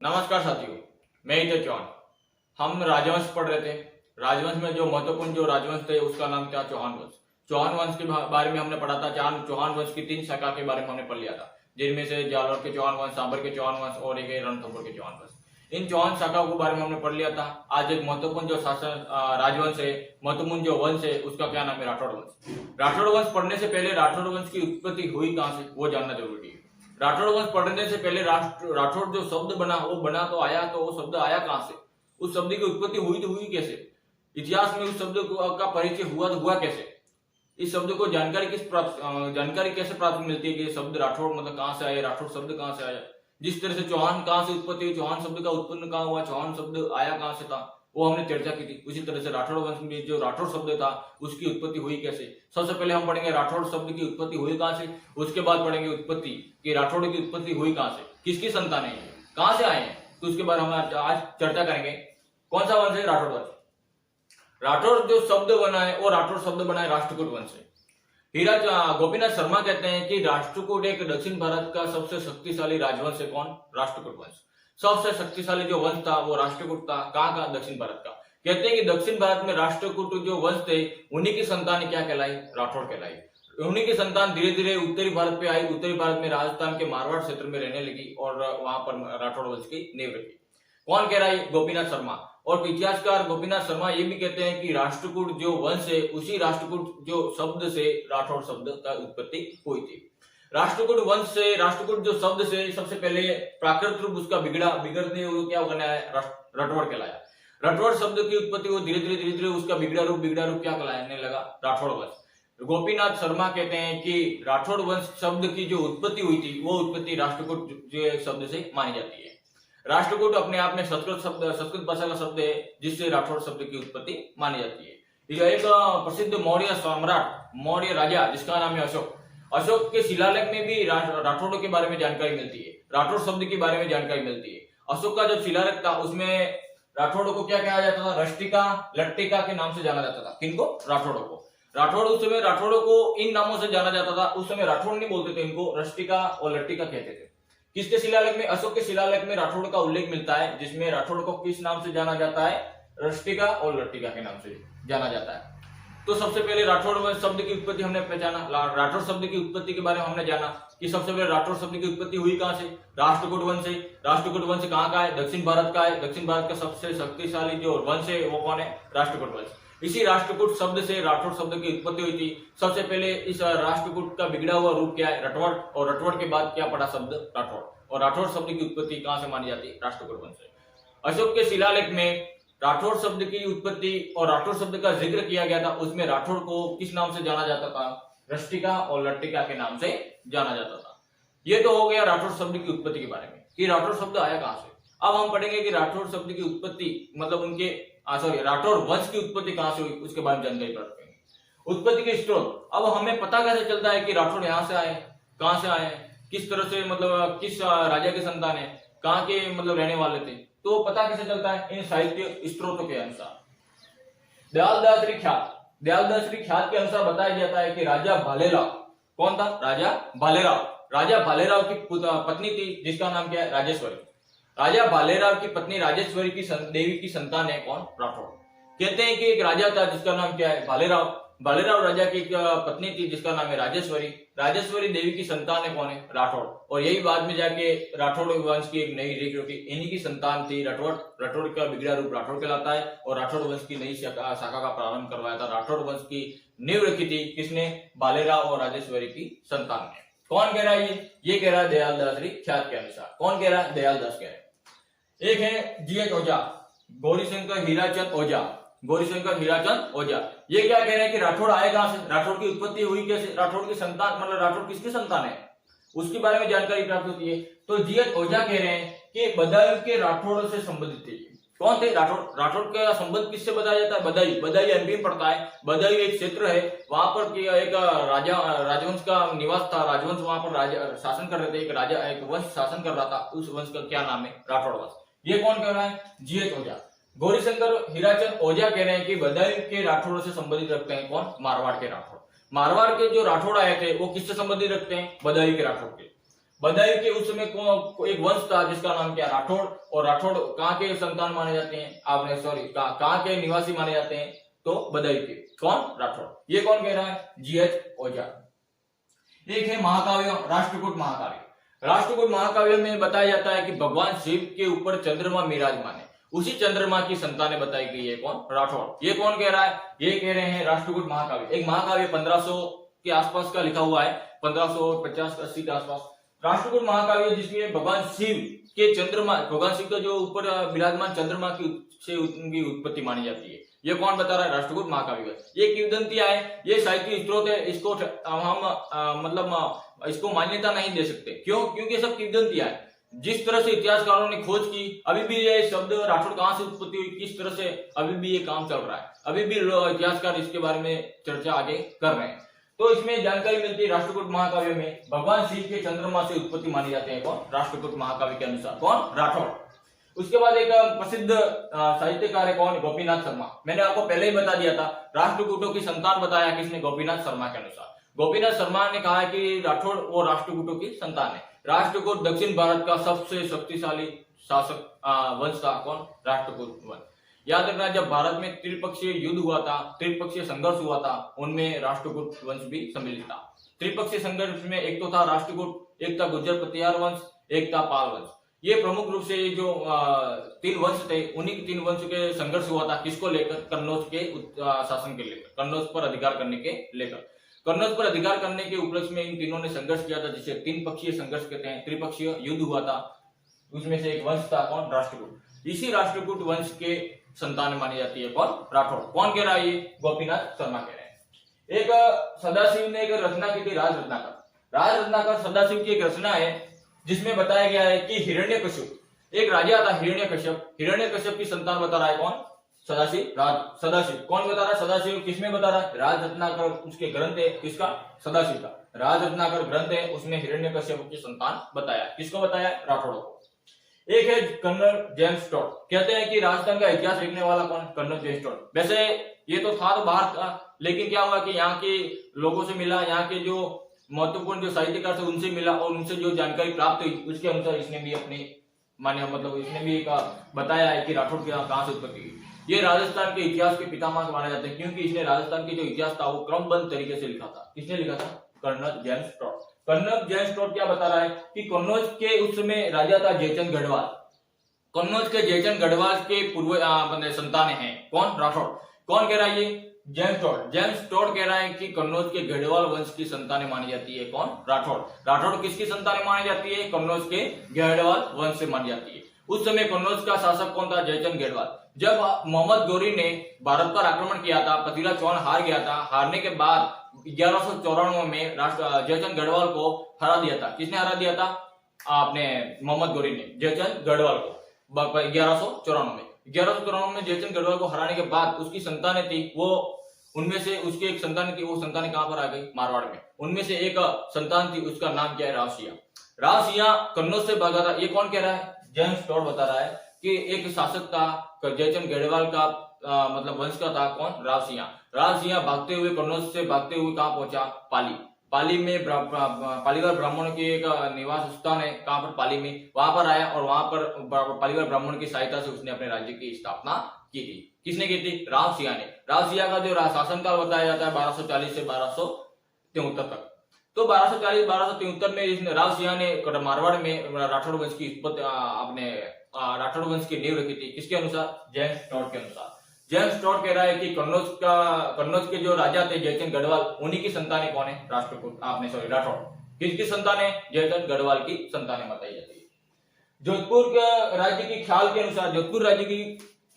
नमस्कार साथियों, मैं हितेश चौहान। हम राजवंश पढ़ रहे थे। राजवंश में जो महत्वपूर्ण जो राजवंश थे उसका नाम था चौहान वंश। चौहान वंश के बारे में हमने पढ़ा था। चौहान वंश की 3 शाखा के बारे में हमने पढ़ लिया था, जिनमें से जालौर के चौहान वंश, सांबर के चौहान वंश और एक रणथंभौर के चौहान वंश। इन चौहान शाखाओं के बारे में हमने पढ़ लिया था। आज एक महत्वपूर्ण जो शासन राजवंश है, महत्वपूर्ण जो वंश है, उसका क्या नाम है? राठौड़ वंश। राठौड़ वंश पढ़ने से पहले राठौड़ वंश की उत्पत्ति हुई कहां से, वो जानना जरूरी है। राठौड़ वंश पढ़ने से पहले राठौड़ जो शब्द बना, वो बना तो आया, तो वो शब्द आया कहां से? उस शब्द की उत्पत्ति हुई तो हुई कैसे? इतिहास में उस शब्द का परिचय हुआ तो हुआ कैसे? इस शब्द को जानकारी कैसे प्राप्त मिलती है कि शब्द राठौड़ मतलब कहां से आया, राठौड़ शब्द कहां से आया? जिस तरह से चौहान कहां से उत्पत्ति हुई, चौहान शब्द का उत्पन्न कहां हुआ, चौहान शब्द आया कहां से था, वो हमने चर्चा की थी। उसी तरह से राठौड़ वंश में जो राठौड़ शब्द था उसकी उत्पत्ति हुई कैसे। सबसे पहले हम पढ़ेंगे राठौड़ शब्द की उत्पत्ति हुई कहां से, उसके बाद पढ़ेंगे उत्पत्ति कि राठौड़ की उत्पत्ति हुई कहां से, किसकी संतान है, कहां से आए हैं, तो उसके बाद हम आज चर्चा करेंगे। कौन सा वंश है? राठौड़ वंश। राठौड़ जो शब्द बना है वो राठौड़ शब्द बना है राष्ट्रकूट वंश से। गोपीनाथ शर्मा कहते हैं कि राष्ट्रकूट एक दक्षिण भारत का सबसे शक्तिशाली राजवंश है। कौन? राष्ट्रकूट वंश। सबसे शक्तिशाली जो वंश था वो राष्ट्रकूट था। कहां का? दक्षिण भारत का। कहते हैं कि दक्षिण भारत में राष्ट्रकूट जो वंश थे, उन्हीं की संतान क्या कहलाई? राठौड़ कहलाई। उन्हीं की संतान धीरे धीरे उत्तरी भारत पे आई। उत्तरी भारत में राजस्थान के मारवाड़ क्षेत्र में रहने लगी और वहां पर राठौड़ वंश की नींव रखी। कौन कह रहा है? गोपीनाथ शर्मा। और इतिहासकार गोपीनाथ शर्मा ये भी कहते हैं कि राष्ट्रकूट जो वंश है, उसी राष्ट्रकूट जो शब्द से राठौड़ शब्द का उत्पत्ति हुई थी। राष्ट्रकूट वंश से, राष्ट्रकूट जो शब्द से सबसे पहले प्राकृत रूप उसका बिगड़ते हुए क्या बना है? राठौड़ कहलाया। राठौड़ शब्द की उत्पत्ति वो धीरे धीरे उसका बिगड़ा रूप क्या कहलाने लगा? राठौड़ वंश। गोपीनाथ शर्मा कहते हैं कि राठौड़ वंश शब्द की जो उत्पत्ति हुई थी, वो उत्पत्ति राष्ट्रकूट जो शब्द से मानी जाती है। राष्ट्रकूट अपने आप में संस्कृत भाषा का शब्द है, जिससे राठौड़ शब्द की उत्पत्ति मानी जाती है। एक प्रसिद्ध मौर्य सम्राट, मौर्य राजा जिसका नाम है अशोक। अशोक के शिलालेख में भी राठौड़ के बारे में जानकारी मिलती है, राठौड़ शब्द के बारे में जानकारी मिलती है। अशोक का जो शिलालेख था उसमें राठौड़ को क्या कहा जाता था? रष्टिका, लट्टिका के नाम से जाना जाता था। किनको? राठौड़ों को। राठौड़ उस समय राठौड़ों को इन नामों से जाना जाता था। उस समय राठौड़ नहीं बोलते थे, इनको रष्टिका और लट्टिका कहते थे। किसके शिलालेख में? अशोक के शिलालेख में राठौड़ का उल्लेख मिलता है, जिसमें राठौड़ को किस नाम से जाना जाता है? रष्टिका और लट्टिका के नाम से जाना जाता है। तो सबसे पहले राठौड़ शब्द की उत्पत्ति हमने पहचाना। राठौड़ शब्द की उत्पत्ति के बारे में हमने जाना कि सबसे पहले राठौड़ शब्द की उत्पत्ति हुई कहां से? राष्ट्रकूट वंश से। राष्ट्रकूट वंश कहां का है? दक्षिण भारत का है। दक्षिण भारत का सबसे शक्तिशाली जो वंश है वो कौन है? राष्ट्रकूट वंश। इसी राष्ट्रकूट शब्द से राठौड़ शब्द की उत्पत्ति हुई थी। सबसे पहले इस राष्ट्रकूट का बिगड़ा हुआ रूप क्या है? रटवड़। और रटवड़ के बाद क्या पड़ा शब्द? राठौड़। और राठौड़ शब्द की उत्पत्ति कहां से मानी जाती है? राष्ट्रकूट वंश से। अशोक के शिलालेख में राठौड़ शब्द की उत्पत्ति और राठौड़ शब्द का जिक्र किया गया था। उसमें राठौड़ को किस नाम से जाना जाता था? रष्टिका और लट्टिका के नाम से जाना जाता था। ये तो हो गया राठौड़ शब्द की उत्पत्ति के बारे में कि राठौड़ शब्द आया कहां से। अब हम पढ़ेंगे कि राठौड़ शब्द की उत्पत्ति मतलब उनके राठौड़ वंश की उत्पत्ति कहां से हुई, उसके बारे में जानकारी प्राप्त करेंगे। उत्पत्ति के स्रोत। अब हमें पता कैसे चलता है कि राठौड़ यहां से आए, कहां से आए, किस तरह से, मतलब किस राजा के संतान है, कहां के मतलब रहने वाले थे, तो पता कैसे चलता है? इन साहित्य स्त्रोतों के अनुसार। दयालदासरी ख्यात के अनुसार बताया जाता है कि राजा भालेराव, कौन था? राजा भालेराव। राजा भालेराव की पत्नी थी जिसका नाम क्या है? राजेश्वरी। राजा भालेराव की पत्नी राजेश्वरी की देवी की संतान है कौन? राठौड़। कहते हैं कि एक राजा था जिसका नाम क्या है? भालेराव। भालेराव राजा की पत्नी थी जिसका नाम है राजेश्वरी। राजेश्वरी देवी की संतान है कौन है? राठौड़। और यही बाद में जाके राठौड़ वंश की एक नई रीत होती, इन्हीं की संतान थी राठौड़। राठौड़ का बिगड़ा रूप राठौड़ कहलाता है और राठौड़ वंश की नई शाखा का प्रारंभ करवाया था। राठौड़ वंश की नींव रखी थी किसने? भालेराव और राजेश्वरी की संतान ने। कौन कह रहा है? ये कह रहा है दयालदासरी ख्यात के अनुसार। कौन कह रहा है? दयालदास कह रहे हैं। एक है जीएच ओझा, गौरीशंकर हीराचंद ओझा। गौरीशंकर हीराचंद ओझा ये क्या कह रहे हैं कि राठौड़ आए कहां से? राठौड़ की उत्पत्ति हुई कैसे? राठौड़ की संतान मतलब राठौड़ किसकी संतान है उसके बारे में जानकारी प्राप्त होती है। तो जीएच ओझा कह रहे हैं कि बदायूं के राठौड़ से संबंधित थे। कौन थे? राठौड़। राठौड़ का संबंध किससे बताया जाता है? बदायूं। बदायूं एमपी में पड़ता है। बदायूं एक क्षेत्र है, वहां पर एक राजवंश का निवास था। राजवंश वहां पर शासन कर रहे थे। एक वंश शासन कर रहा था। उस वंश का क्या नाम है? राठौड़ वंश। ये कौन कह रहा है? जीएच ओझा। गौरीशंकर हीराचंद ओझा कह रहे हैं कि बदायूं के राठौड़ से संबंधित रखते हैं कौन? मारवाड़ के राठौड़। मारवाड़ के जो राठौड़ आए थे वो किससे संबंधित रखते हैं? बदायूं के राठौड़ के। बदायूं के उस समय एक वंश था जिसका नाम क्या, राठौड़। और राठौड़ कहाँ के संतान माने जाते हैं, आपने सॉरी कहाँ के निवासी माने जाते हैं, तो बदायूं के। कौन, राठौड़। ये कौन कह रहा है, जीएच ओझा। एक है महाकाव्य, राष्ट्रकूट महाकाव्य। राष्ट्रकूट महाकाव्य में बताया जाता है कि भगवान शिव के ऊपर चंद्रमा विराजमान है, उसी चंद्रमा की संतानें बताई गई है, कौन, राठौड़। ये कौन कह रहा है, ये कह रहे हैं राष्ट्रकूट महाकाव्य। एक महाकाव्य 1500 के आसपास का लिखा हुआ है, 1550-80 के आसपास राष्ट्रकूट महाकाव्य, जिसमें भगवान शिव के चंद्रमा, भगवान शिव का जो ऊपर विराजमान चंद्रमा की से उनकी उत्पत्ति मानी जाती है। ये कौन बता रहा है, राष्ट्रकूट महाकाव्य। ये किंवदंतियां है, ये साहित्य स्त्रोत है, इसको हम मतलब इसको मान्यता नहीं दे सकते। क्यों, क्योंकि सब किंवदंतियां है। जिस तरह से इतिहासकारों ने खोज की, अभी भी ये शब्द राठौड़ कहां से उत्पत्ति हुई, किस तरह से, अभी भी ये काम चल रहा है, अभी भी इतिहासकार इसके बारे में चर्चा आगे कर रहे हैं। तो इसमें जानकारी मिलती है राष्ट्रकूट महाकाव्य में भगवान शिव के चंद्रमा से उत्पत्ति मानी जाते हैं, कौन, राष्ट्रकूट महाकाव्य के अनुसार, कौन, राठौड़। उसके बाद एक प्रसिद्ध साहित्यकार है, कौन, गोपीनाथ शर्मा। मैंने आपको पहले ही बता दिया था, राष्ट्रकूटों की संतान बताया किसने, गोपीनाथ शर्मा के अनुसार। गोपीनाथ शर्मा ने कहा है कि राठौड़ वो राष्ट्रकूटों की संतान है। राष्ट्रकूट दक्षिण भारत का सबसे शक्तिशाली शासक वंश था, कौन, राष्ट्रकूट वंश। याद रखना, जब भारत में त्रिपक्षीय युद्ध हुआ था, त्रिपक्षीय संघर्ष हुआ था, उनमें राष्ट्रकूट वंश भी सम्मिलित था। त्रिपक्षीय संघर्ष में एक तो था राष्ट्रकूट, एक था गुर्जर पतियार वंश, एक था पाल वंश। ये प्रमुख रूप से जो 3 वंश थे, उन्हीं के 3 वंश के संघर्ष हुआ था, किसको लेकर, कन्नौज के शासन के लेकर, कन्नौज पर अधिकार करने के लेकर। कन्नौज पर अधिकार करने के उपलक्ष्य में इन तीनों ने संघर्ष किया था, जिसे 3 पक्षीय संघर्ष कहते हैं। त्रिपक्षीय युद्ध हुआ था, उसमें से एक वंश था, कौन, राष्ट्रकूट। इसी राष्ट्रकूट वंश के संतान मानी जाती है, कौन, राठौड़। कौन कह रहा है, ये गोपीनाथ शर्मा कह रहे हैं। एक सदाशिव ने एक रचना की थी, राज रत्नाकर। राज रत्नाकर सदाशिव की एक रचना है, जिसमें बताया गया है कि हिरण्यकश्यप, एक राजा था हिरण्यकश्यप, हिरण्यकश्यप की संतान बता रहा है, कौन, सदाशिव। सदाशिव कौन बता रहा है, सदाशिव किसमें बता रहा है, राज रत्नाकर उसके ग्रंथ है, किसका, सदाशिव का। राज रत्नाकर ग्रंथ है, उसने हिरण्यकश्यप की संतान बताया, किसको बताया, राठौड़ को। एक है कर्नल जेम्स टॉड। कहते हैं कि राजस्थान का इतिहास लिखने वाला कौन, कर्नल जेम्स टॉड। वैसे ये तो था तो बाहर था, लेकिन क्या हुआ कि यहाँ के लोगों से मिला, यहाँ के जो महत्वपूर्ण जो साहित्यकार थे उनसे मिला, और उनसे जो जानकारी प्राप्त हुई उसके अनुसार इसने भी अपनी मान्य मतलब इसने भी बताया है कि राठौड़ की कहां से उत्पत्ति हुई। ये राजस्थान के इतिहास के पितामह माने जाते हैं, क्योंकि इसने राजस्थान के जो इतिहास था वो क्रमबद्ध तरीके से लिखा था। किसने लिखा था, colonel James Tod. Colonel James Tod क्या बता रहा है कि कन्नौज के उस समय राजा था जयचंद गढ़वाल। कन्नौज के जयचंद गढ़वाल के पूर्व संतान हैं, कौन, राठौड़। कौन कह रहा है, ये जेम्स टॉड। जेम्स टॉड कह रहा है कि कन्नौज के गढ़वाल वंश की संतानें मानी जाती है, कौन, राठौड़। राठौड़ किसकी संतानें मानी जाती है, कन्नौज के गढ़वाल वंश से मानी जाती है। उस समय कन्नौज का शासक कौन था, जयचंद गढ़वाल। जब मोहम्मद गौरी ने भारत पर आक्रमण किया था, पतीला चौहान हार गया था। हारने के बाद 1194 में जयचंद गढ़वाल को हरा दिया था। किसने हरा दिया था, आपने मोहम्मद गौरी ने जयचंद गढ़वाल को 1194 में जयचंद गढ़वाल को हराने के बाद उसकी संतानें थी, वो उनमें से उसकी एक संतान थी, वो संतानें कहां पर आ गई, मारवाड़ में। उनमें से एक संतान थी, उसका नाम क्या है, रावसिया। रावसिया कन्नौज से भागा था। ये कौन कह रहा है, जेम्स टॉड बता रहा है कि एक शासक था जयचंद गढ़वाल का मतलब वंश का था, कौन, रावसिया। रावसिया भागते हुए कन्नौज से भागते हुए कहां पहुंचा, पाली। पाली में पालीवाल ब्राह्मणों की एक निवास स्थान है, कहां पर, पाली में। वहां पर आया और वहां पर पालीवाल ब्राह्मण की सहायता से उसने अपने राज्य की स्थापना की थी। किसने की थी, रावसिया ने। रावसिया का जो शासनकाल बताया जाता है 1240 से 1273 तक। तो 1240-1273 में इसने रावसिया ने मारवाड़ में राठौड़ वंश की अपने राठौड़ वंश की नींव रखी थी। किसके अनुसार, जेम्स टॉड के अनुसार। जेम्स टॉड कह रहा है कि कन्नौज के जो राजा थे जयचंद गढ़वाल, उन्हीं की संतानें कौन है, राष्ट्रकूट राठौड़। किसकी संतान है, जयचंद गढ़वाल की संतानें बताई जाती है। जोधपुर राज्य की ख्याल के अनुसार, जोधपुर राज्य की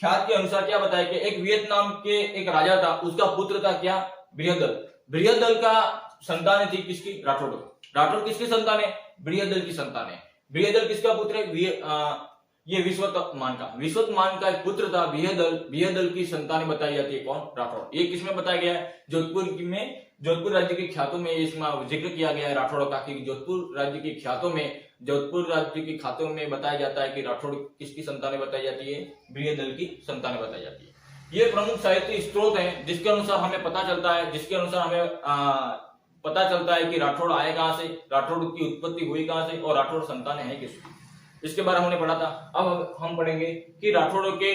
ख्याल के अनुसार क्या बताया कि एक वियतनाम के एक राजा था, उसका पुत्र था क्या, बृहदल। बृहदल का संतान थी किसकी, राठौड़। राठौड़ किसकी संतान है, बृहदल की संतान है। बृहदल किसका पुत्र है, ये विश्वतमान का एक पुत्र था बृहदल। बृहदल की संतानें बताई जाती है, कौन, राठौड़। ये किसमें बताया गया है, जोधपुर राज्य की ख्यातों में इसमें जिक्र किया गया है राठौड़ का, कि जोधपुर राज्य की ख्यातों में बताया जाता है कि राठौड़ किसकी संतानें बताई जाती है, बृहदल की संतानें बताई जाती है। ये प्रमुख साहित्य स्त्रोत हैं जिसके अनुसार हमें पता चलता है, जिसके अनुसार हमें पता चलता है कि राठौड़ आए कहां से, राठौड़ की उत्पत्ति हुई कहां से और राठौड़ संतानें हैं किसकी। इसके बारे में हमने पढ़ा था। अब हम पढ़ेंगे कि राठौड़ों के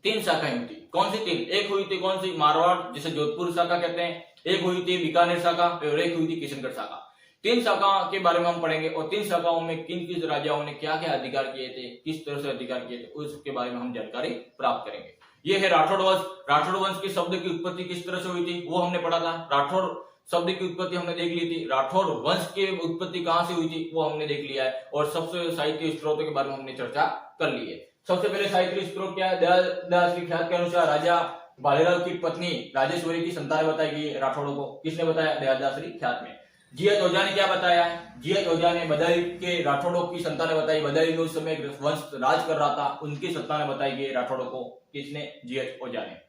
3 शाखाएं हुई थी। कौन सी 3? एक हुई थी कौन सी? मारवाड़, जिसे जोधपुर शाखा कहते हैं, एक हुई थी बीकानेर शाखा और एक हुई थी किशनगढ़ शाखा। 3 शाखा के बारे में हम पढ़ेंगे और 3 शाखाओं में किन किस राजाओं ने क्या क्या अधिकार किए थे, किस तरह से अधिकार किए थे, उसके बारे में हम जानकारी प्राप्त करेंगे। ये है राठौड़ वंश। राठौड़ वंश के शब्द की उत्पत्ति किस तरह से हुई थी वो हमने पढ़ा था। राठौड़ शब्द की उत्पत्ति हमने देख ली थी। राठौड़ वंश की उत्पत्ति कहां से हुई थी वो हमने देख लिया है और सबसे साहित्य स्त्रोतों के बारे में हमने चर्चा कर ली है। सबसे पहले साहित्य स्त्रोत क्या है? दयाल ख्यात के अनुसार राजा भालेराव की पत्नी राजेश्वरी की संतान बताई गई है राठौड़ों को। किसने बताया? दयाल ख्यात में। जीएच ओझा ने क्या बताया है? जीएच ओझा ने बदायूं के राठौड़ों की संतानें बताई। बदायूं में उस समय वंश राज कर रहा था, उनकी संतानें बताई गई राठौड़ों को। किसने? जीएच ओझा ने।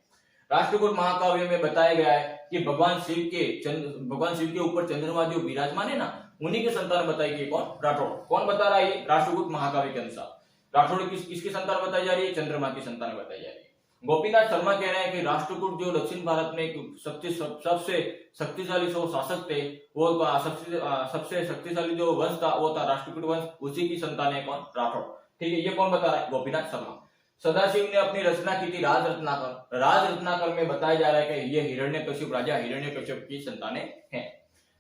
राष्ट्रकूट महाकाव्य में बताया गया है कि भगवान शिव के ऊपर चंद्रमा जो विराजमान है ना, उन्हीं की संतान बताई गई। कौन? राठौड़। कौन बता रहा है? राष्ट्रकूट महाकाव्य के अनुसार राठौड़ किसकी संतान बताई जा रही है? चंद्रमा की संतान बताई जा रही है। गोपीनाथ शर्मा कह रहे हैं कि राष्ट्रकूट जो दक्षिण भारत में सबसे शक्तिशाली शासक थे, वो सबसे शक्तिशाली जो वंश था वो था राष्ट्रकूट वंश, उसी की संतान है कौन? राठौड़। ठीक है, ये कौन बता रहा है? गोपीनाथ शर्मा। सदाशिव ने अपनी रचना की थी राज रत्नाकर। राज रत्नाकर में बताया जा रहा है कि ये हिरण्यकश्यप, राजा हिरण्यकश्यप की संतानें हैं।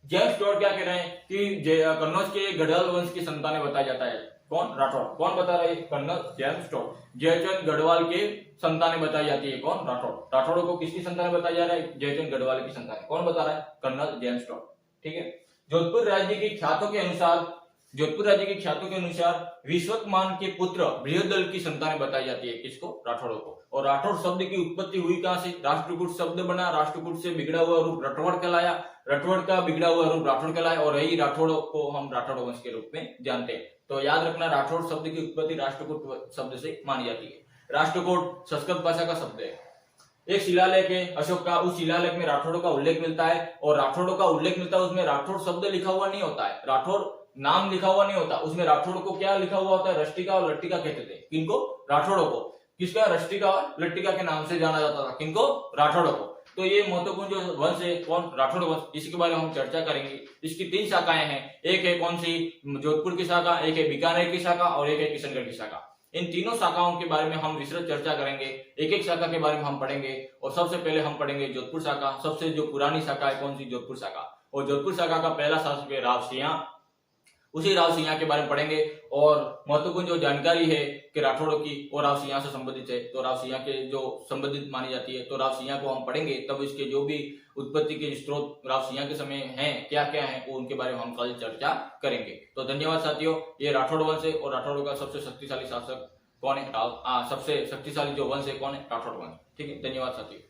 जेम्स टोड क्या कह रहे हैं कि कन्नौज के गढ़वाल वंश की संतानें बताया जाता है। कौन? राठौड़। कौन बता रहा है? Colonel James Tod. Jaichand Garhwal के संतानें बताई जाती है। कौन? राठौड़। राठौड़ों को किसकी संतानें बताया जा रहा है? जयचंद गढ़वाल की संतानें। कौन बता रहा है? Colonel James Tod. ठीक है। जोधपुर राज्य की ख्यातों के अनुसार विश्वकमान के पुत्र बृहदल की संतानें बताई जाती है। किसको? राठौड़ों को। और राठौड़ शब्द की उत्पत्ति हुई कहां से? राष्ट्रकूट शब्द बना, राष्ट्रकूट से बिगड़ा हुआ रूप राठौड़ कहलाया, राठौड़ का बिगड़ा हुआ रूप राठौड़ कहलाया और यही राठौड़ों को हम राठौड़ वंश के रूप में जानते हैं। तो याद रखना, राठौड़ शब्द की उत्पत्ति राष्ट्रकूट शब्द से मानी जाती है। राष्ट्रकूट संस्कृत भाषा का शब्द है। एक शिलालेख है अशोक का, उस शिलालेख में राठौड़ों का उल्लेख मिलता है और राठौड़ों का उल्लेख मिलता है, उसमें राठौड़ शब्द लिखा हुआ नहीं होता है, राठौड़ नाम लिखा हुआ नहीं होता, उसमें राठौड़ को क्या लिखा हुआ होता है? रष्टिका और लट्टिका कहते थे। किनको? राठौड़ों को। किसका? रष्टिका और लट्टिका के नाम से जाना जाता था। किनको? राठौड़ों को। तो ये महत्वपूर्ण जो वंश है कौन? राठौड़ वंश। इसके बारे में हम चर्चा करेंगे। इसकी 3 शाखाएं हैं। एक है कौन सी? जोधपुर की शाखा, एक है बीकानेर की शाखा और एक है किशनगढ़ की शाखा। इन तीनों शाखाओं के बारे में हम विस्तृत चर्चा करेंगे। एक एक शाखा के बारे में हम पढ़ेंगे और सबसे पहले हम पढ़ेंगे जोधपुर शाखा। सबसे जो पुरानी शाखा है कौन सी? जोधपुर शाखा। और जोधपुर शाखा का पहला शासक है राव सिंह। उसी राव सिंह के बारे में पढ़ेंगे और महत्वपूर्ण जो जानकारी है कि राठौड़ों की वो राव सिंह से संबंधित है, तो राव सिंह के जो संबंधित मानी जाती है, तो राव सिंह को हम पढ़ेंगे। तब इसके जो भी उत्पत्ति के स्रोत राव सिंह के समय हैं, क्या क्या है, वो उनके बारे में हम कल चर्चा करेंगे। तो धन्यवाद साथियों। ये राठौड़ वंश है और राठौड़ों का सबसे शक्तिशाली शासक कौन है? सबसे शक्तिशाली जो वंश है कौन है? राठौड़ वंश। ठीक है, धन्यवाद साथियों।